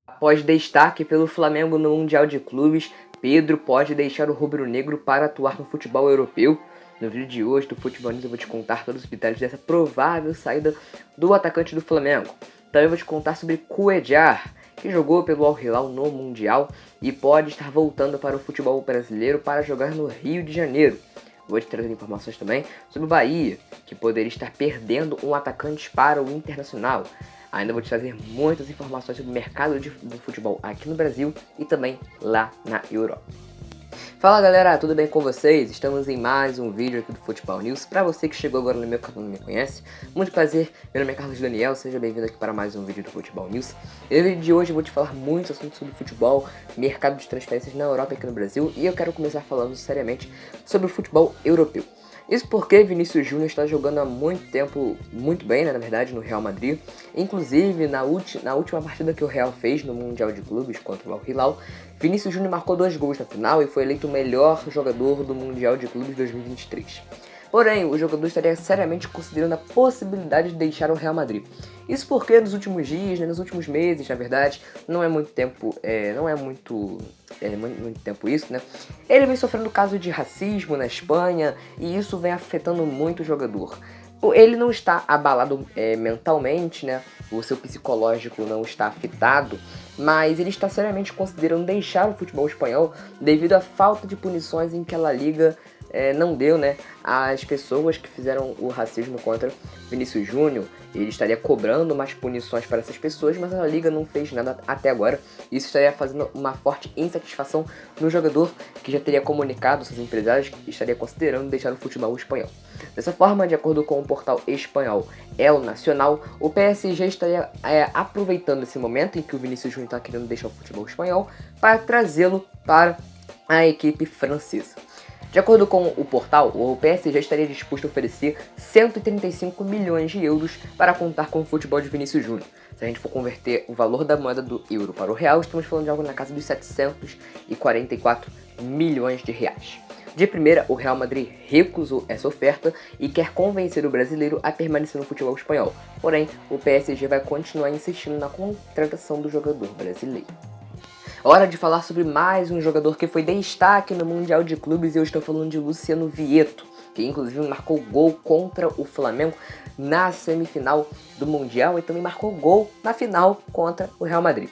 Após destaque pelo Flamengo no Mundial de Clubes, Pedro pode deixar o rubro-negro para atuar no futebol europeu. No vídeo de hoje do Futebol News eu vou te contar todos os detalhes dessa provável saída do atacante do Flamengo. Também eu vou te contar sobre Cuéllar, que jogou pelo Al Hilal no Mundial e pode estar voltando para o futebol brasileiro para jogar no Rio de Janeiro. Vou te trazer informações também sobre o Bahia, que poderia estar perdendo um atacante para o Internacional. Ainda vou te trazer muitas informações sobre o mercado do futebol aqui no Brasil e também lá na Europa. Fala galera, tudo bem com vocês? Estamos em mais um vídeo aqui do Futebol News. Para você que chegou agora no meu canal e não me conhece, muito prazer, meu nome é Carlos Daniel, seja bem-vindo aqui para mais um vídeo do Futebol News. E no vídeo de hoje eu vou te falar muitos assuntos sobre futebol, mercado de transferências na Europa e aqui no Brasil, e eu quero começar falando seriamente sobre o futebol europeu. Isso porque Vinícius Júnior está jogando há muito tempo, muito bem, né, na verdade, no Real Madrid. Inclusive, na última partida que o Real fez no Mundial de Clubes contra o Al Hilal, Vinícius Júnior marcou 2 gols na final e foi eleito o melhor jogador do Mundial de Clubes 2023. Porém, o jogador estaria seriamente considerando a possibilidade de deixar o Real Madrid. Isso porque nos últimos dias, né, nos últimos meses, na verdade, não é muito tempo isso, né? Ele vem sofrendo caso de racismo na Espanha e isso vem afetando muito o jogador. Ele não está abalado mentalmente, né? O seu psicológico não está afetado, mas ele está seriamente considerando deixar o futebol espanhol devido à falta de punições em que a La Liga não deu, né, às pessoas que fizeram o racismo contra Vinícius Júnior. Ele estaria cobrando mais punições para essas pessoas, mas a Liga não fez nada até agora. Isso estaria fazendo uma forte insatisfação no jogador, que já teria comunicado aos seus empresários que estaria considerando deixar o futebol espanhol. Dessa forma, de acordo com o portal espanhol El Nacional, o PSG estaria aproveitando esse momento em que o Vinícius Júnior está querendo deixar o futebol espanhol para trazê-lo para a equipe francesa. De acordo com o portal, o PSG estaria disposto a oferecer 135 milhões de euros para contar com o futebol de Vinícius Júnior. Se a gente for converter o valor da moeda do euro para o real, estamos falando de algo na casa dos 744 milhões de reais. De primeira, o Real Madrid recusou essa oferta e quer convencer o brasileiro a permanecer no futebol espanhol. Porém, o PSG vai continuar insistindo na contratação do jogador brasileiro. Hora de falar sobre mais um jogador que foi destaque no Mundial de Clubes e eu estou falando de Luciano Vietto, que inclusive marcou gol contra o Flamengo na semifinal do Mundial e também marcou gol na final contra o Real Madrid.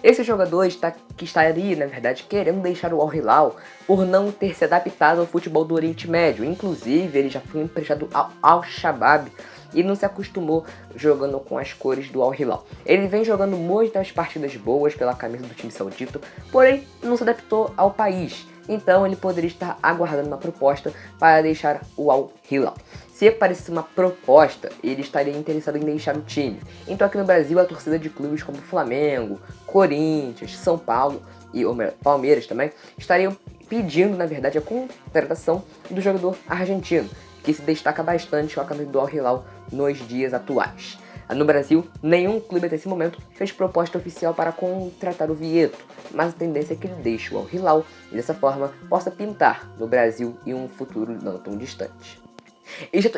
Esse jogador estaria, na verdade, querendo deixar o Al Hilal por não ter se adaptado ao futebol do Oriente Médio. Inclusive, ele já foi emprestado ao Al-Shabaab e não se acostumou jogando com as cores do Al Hilal. Ele vem jogando muitas partidas boas pela camisa do time saudita, porém não se adaptou ao país. Então ele poderia estar aguardando uma proposta para deixar o Al Hilal. Se aparecesse uma proposta, ele estaria interessado em deixar o time. Então aqui no Brasil a torcida de clubes como Flamengo, Corinthians, São Paulo e Palmeiras também estariam pedindo, na verdade, a contratação do jogador argentino, que se destaca bastante com a camisa do Al Hilal nos dias atuais. No Brasil, nenhum clube até esse momento fez proposta oficial para contratar o Vietto, mas a tendência é que ele deixe o Al Hilal e dessa forma possa pintar no Brasil em um futuro não tão distante.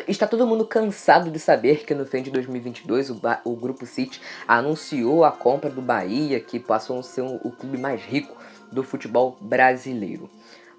Está todo mundo cansado de saber que no fim de 2022 o Grupo City anunciou a compra do Bahia, que passou a ser o clube mais rico do futebol brasileiro.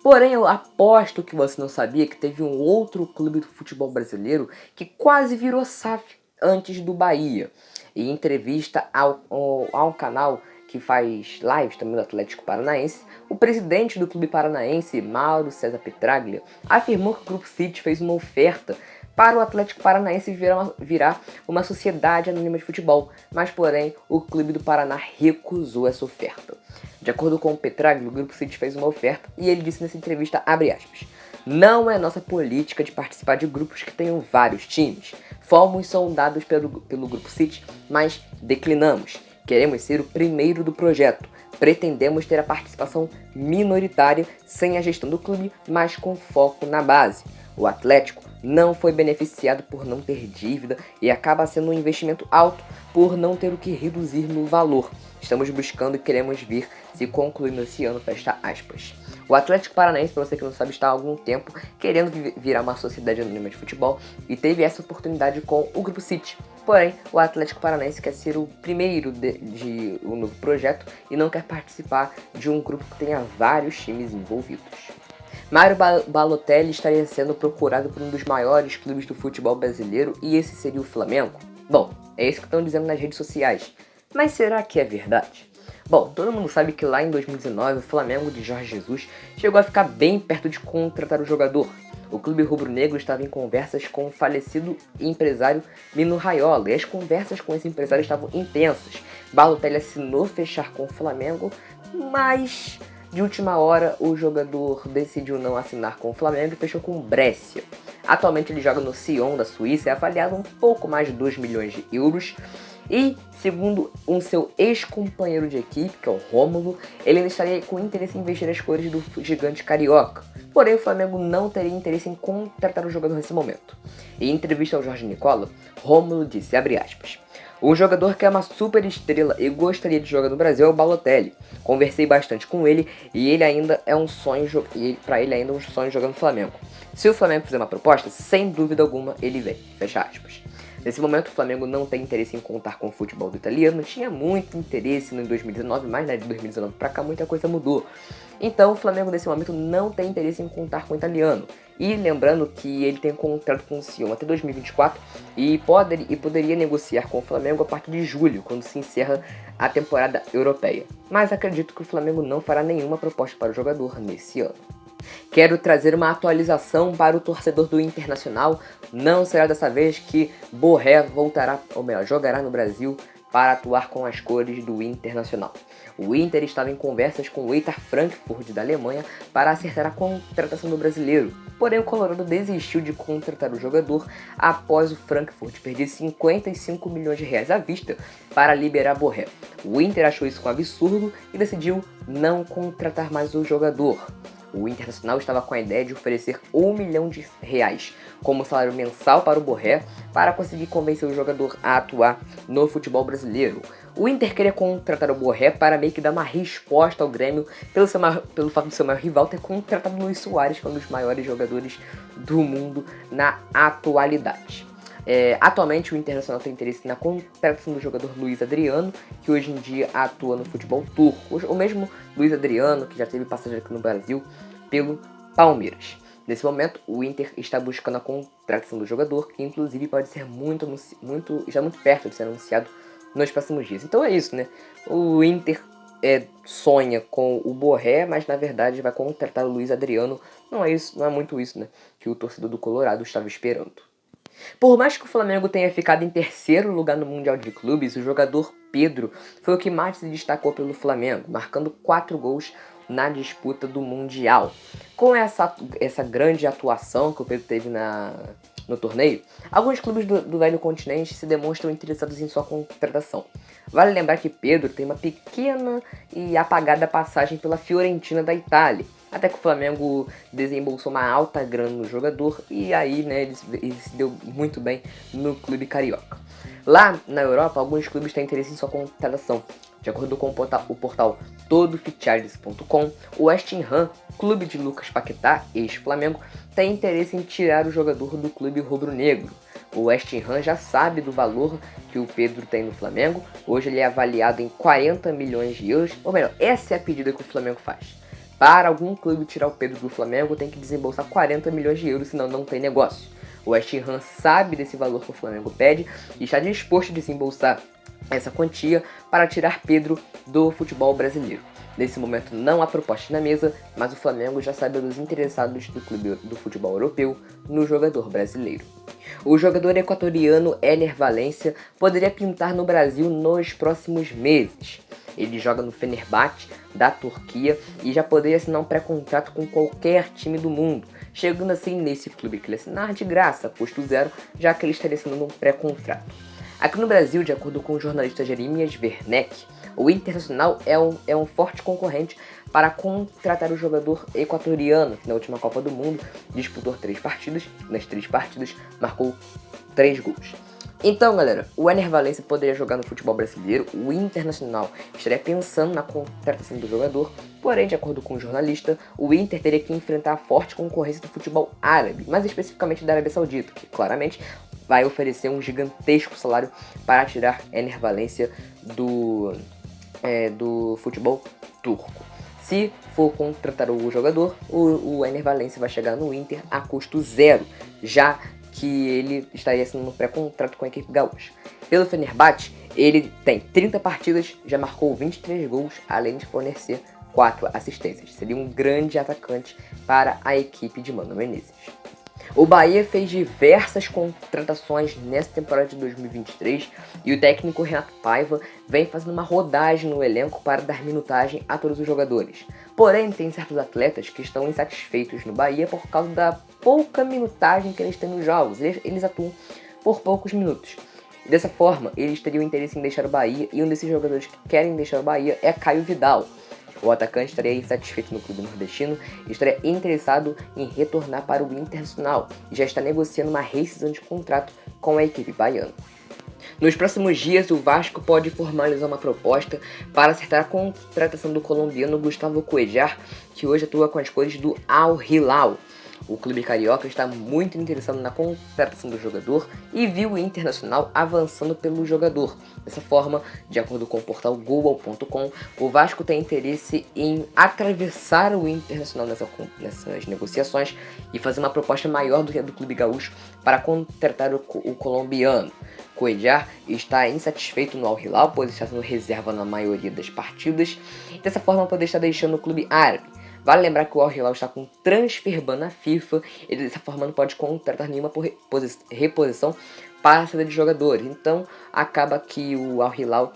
Porém, eu aposto que você não sabia que teve um outro clube do futebol brasileiro que quase virou SAF antes do Bahia. Em entrevista ao canal que faz lives também do Atlético Paranaense, o presidente do clube paranaense, Mauro César Petraglia, afirmou que o Grupo City fez uma oferta para o Atlético Paranaense virar uma sociedade anônima de futebol, mas porém o clube do Paraná recusou essa oferta. De acordo com o Petraglia, o Grupo City fez uma oferta e ele disse nessa entrevista, abre aspas, "Não é nossa política de participar de grupos que tenham vários times. Fomos sondados pelo Grupo City, mas declinamos. Queremos ser o primeiro do projeto. Pretendemos ter a participação minoritária sem a gestão do clube, mas com foco na base. O Atlético não foi beneficiado por não ter dívida e acaba sendo um investimento alto por não ter o que reduzir no valor. Estamos buscando e queremos vir se concluindo esse ano, fecha aspas." O Atlético Paranaense, para você que não sabe, está há algum tempo querendo virar uma sociedade anônima de futebol e teve essa oportunidade com o Grupo City. Porém, o Atlético Paranaense quer ser o primeiro de um novo projeto e não quer participar de um grupo que tenha vários times envolvidos. Mário Balotelli estaria sendo procurado por um dos maiores clubes do futebol brasileiro e esse seria o Flamengo? Bom, é isso que estão dizendo nas redes sociais. Mas será que é verdade? Bom, todo mundo sabe que lá em 2019 o Flamengo de Jorge Jesus chegou a ficar bem perto de contratar o jogador. O clube rubro-negro estava em conversas com o falecido empresário Mino Raiola e as conversas com esse empresário estavam intensas. Balotelli assinou fechar com o Flamengo, mas de última hora o jogador decidiu não assinar com o Flamengo e fechou com o Brescia. Atualmente ele joga no Sion da Suíça e é avaliado um pouco mais de 2 milhões de euros. E, segundo um seu ex-companheiro de equipe, que é o Rômulo, ele ainda estaria com interesse em vestir as cores do gigante carioca. Porém, o Flamengo não teria interesse em contratar o jogador nesse momento. Em entrevista ao Jorge Nicola, Rômulo disse, abre aspas, "Um jogador que é uma super estrela e gostaria de jogar no Brasil é o Balotelli. Conversei bastante com ele e ele ainda é um sonho, para ele ainda é um sonho jogar no Flamengo. Se o Flamengo fizer uma proposta, sem dúvida alguma ele vem." Fecha aspas. Nesse momento, o Flamengo não tem interesse em contar com o futebol do italiano, tinha muito interesse no 2019, mas de 2019 para cá muita coisa mudou. Então, o Flamengo nesse momento não tem interesse em contar com o italiano. E lembrando que ele tem contrato com o Sion até 2024 e poderia negociar com o Flamengo a partir de julho, quando se encerra a temporada europeia. Mas acredito que o Flamengo não fará nenhuma proposta para o jogador nesse ano. Quero trazer uma atualização para o torcedor do Internacional. Não será dessa vez que Borré voltará, ou melhor, jogará no Brasil para atuar com as cores do Internacional. O Inter estava em conversas com o Eintracht Frankfurt da Alemanha para acertar a contratação do brasileiro. Porém, o Colorado desistiu de contratar o jogador após o Frankfurt perder 55 milhões de reais à vista para liberar Borré. O Inter achou isso um absurdo e decidiu não contratar mais o jogador. O Internacional estava com a ideia de oferecer R$1 milhão como salário mensal para o Borré para conseguir convencer o jogador a atuar no futebol brasileiro. O Inter queria contratar o Borré para meio que dar uma resposta ao Grêmio pelo fato do seu maior rival ter contratado Luis Soares, que é um dos maiores jogadores do mundo na atualidade. Atualmente o Internacional tem interesse na contratação do jogador Luiz Adriano, que hoje em dia atua no futebol turco. O mesmo Luiz Adriano, que já teve passagem aqui no Brasil pelo Palmeiras. Nesse momento, o Inter está buscando a contratação do jogador, que inclusive pode ser já muito perto de ser anunciado nos próximos dias. Então é isso, né? O Inter sonha com o Borré, mas na verdade vai contratar o Luiz Adriano. Não é muito isso, né? Que o torcedor do Colorado estava esperando. Por mais que o Flamengo tenha ficado em terceiro lugar no Mundial de Clubes, o jogador Pedro foi o que mais se destacou pelo Flamengo, marcando 4 gols na disputa do Mundial. Com essa grande atuação que o Pedro teve no torneio, alguns clubes do velho continente se demonstram interessados em sua contratação. Vale lembrar que Pedro tem uma pequena e apagada passagem pela Fiorentina da Itália, até que o Flamengo desembolsou uma alta grana no jogador e aí, né, ele se deu muito bem no clube carioca. Lá na Europa, alguns clubes têm interesse em sua contratação. De acordo com o portal todofichares.com, o West Ham, clube de Lucas Paquetá, ex-Flamengo, tem interesse em tirar o jogador do clube rubro-negro. O West Ham já sabe do valor que o Pedro tem no Flamengo. Hoje ele é avaliado em 40 milhões de euros. Ou melhor, essa é a pedida que o Flamengo faz. Para algum clube tirar o Pedro do Flamengo, tem que desembolsar 40 milhões de euros, senão não tem negócio. O West Ham sabe desse valor que o Flamengo pede e está disposto a desembolsar essa quantia para tirar Pedro do futebol brasileiro. Nesse momento não há proposta na mesa, mas o Flamengo já sabe dos interessados do clube do futebol europeu no jogador brasileiro. O jogador equatoriano Éner Valencia poderia pintar no Brasil nos próximos meses. Ele joga no Fenerbahçe da Turquia e já poderia assinar um pré-contrato com qualquer time do mundo, chegando assim nesse clube que ele assinar de graça, custo zero, já que ele estaria assinando um pré-contrato. Aqui no Brasil, de acordo com o jornalista Jeremias Werneck, o Internacional é um forte concorrente para contratar o jogador equatoriano, que na última Copa do Mundo disputou 3 partidas, nas 3 partidas marcou 3 gols. Então, galera, o Éner Valencia poderia jogar no futebol brasileiro, o Internacional estaria pensando na contratação do jogador, porém, de acordo com o jornalista, o Inter teria que enfrentar a forte concorrência do futebol árabe, mais especificamente da Arábia Saudita, que claramente vai oferecer um gigantesco salário para tirar Ener Valencia do futebol turco. Se for contratar o jogador, o Ener Valencia vai chegar no Inter a custo zero, já que ele estaria assinando um pré-contrato com a equipe gaúcha. Pelo Fenerbahçe, ele tem 30 partidas, já marcou 23 gols, além de fornecer 4 assistências. Seria um grande atacante para a equipe de Mano Menezes. O Bahia fez diversas contratações nessa temporada de 2023 e o técnico Renato Paiva vem fazendo uma rodagem no elenco para dar minutagem a todos os jogadores. Porém, tem certos atletas que estão insatisfeitos no Bahia por causa da pouca minutagem que eles têm nos jogos. Eles atuam por poucos minutos. Dessa forma, eles teriam interesse em deixar o Bahia, e um desses jogadores que querem deixar o Bahia é Caio Vidal. O atacante estaria insatisfeito no clube nordestino e estaria interessado em retornar para o Internacional e já está negociando uma rescisão de contrato com a equipe baiana. Nos próximos dias, o Vasco pode formalizar uma proposta para acertar a contratação do colombiano Gustavo Cuéllar, que hoje atua com as cores do Al Hilal. O clube carioca está muito interessado na contratação do jogador e viu o Internacional avançando pelo jogador. Dessa forma, de acordo com o portal Goal.com, o Vasco tem interesse em atravessar o Internacional nessas negociações e fazer uma proposta maior do que a do clube gaúcho para contratar o colombiano. Cuéllar está insatisfeito no Al Hilal, pois está sendo reserva na maioria das partidas, e dessa forma pode estar deixando o clube árabe. Vale lembrar que o Al Hilal está com transfer ban na FIFA, e dessa forma não pode contratar nenhuma reposição para a saída de jogadores. Então acaba que o Al Hilal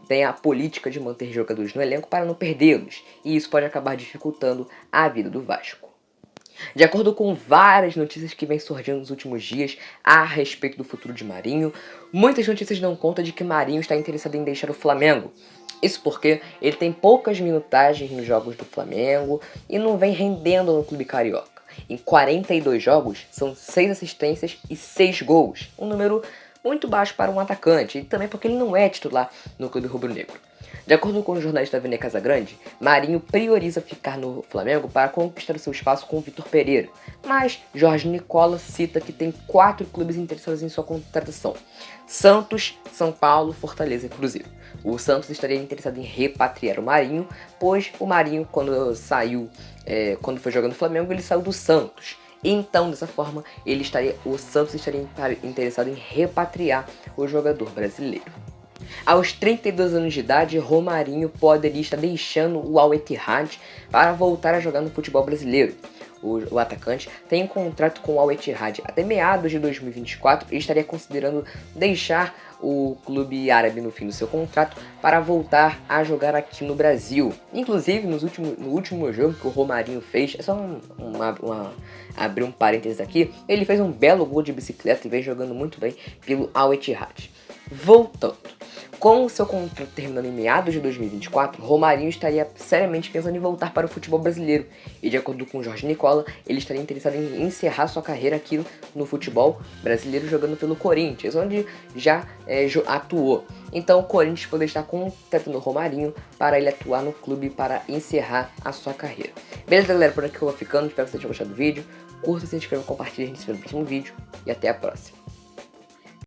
tem a política de manter jogadores no elenco para não perdê-los, e isso pode acabar dificultando a vida do Vasco. De acordo com várias notícias que vêm surgindo nos últimos dias a respeito do futuro de Marinho, muitas notícias dão conta de que Marinho está interessado em deixar o Flamengo. Isso porque ele tem poucas minutagens nos jogos do Flamengo e não vem rendendo no clube carioca. Em 42 jogos, são 6 assistências e 6 gols, um número muito baixo para um atacante, e também porque ele não é titular no clube rubro-negro. De acordo com o jornalista Vene Casagrande, Marinho prioriza ficar no Flamengo para conquistar o seu espaço com o Vitor Pereira, mas Jorge Nicola cita que tem 4 clubes interessados em sua contratação: Santos, São Paulo, Fortaleza e Cruzeiro. O Santos estaria interessado em repatriar o Marinho, pois o Marinho, quando foi jogando no Flamengo, ele saiu do Santos. Então, dessa forma, o Santos estaria interessado em repatriar o jogador brasileiro. Aos 32 anos de idade, Romarinho poderia estar deixando o Al Ittihad para voltar a jogar no futebol brasileiro. O atacante tem um contrato com o Al Ittihad até meados de 2024 e estaria considerando deixar o clube árabe no fim do seu contrato para voltar a jogar aqui no Brasil. Inclusive, no último jogo que o Romarinho fez, é só abrir um parênteses aqui, ele fez um belo gol de bicicleta e vem jogando muito bem pelo Al Ittihad. Voltando. Com o seu contrato terminando em meados de 2024, Romarinho estaria seriamente pensando em voltar para o futebol brasileiro. E de acordo com Jorge Nicola, ele estaria interessado em encerrar sua carreira aqui no futebol brasileiro jogando pelo Corinthians, onde já atuou. Então o Corinthians poderia estar contratando o Romarinho para ele atuar no clube para encerrar a sua carreira. Beleza, galera? Por aqui eu vou ficando. Espero que vocês tenham gostado do vídeo. Curta, se inscreva, compartilhe. A gente se vê no próximo vídeo. E até a próxima.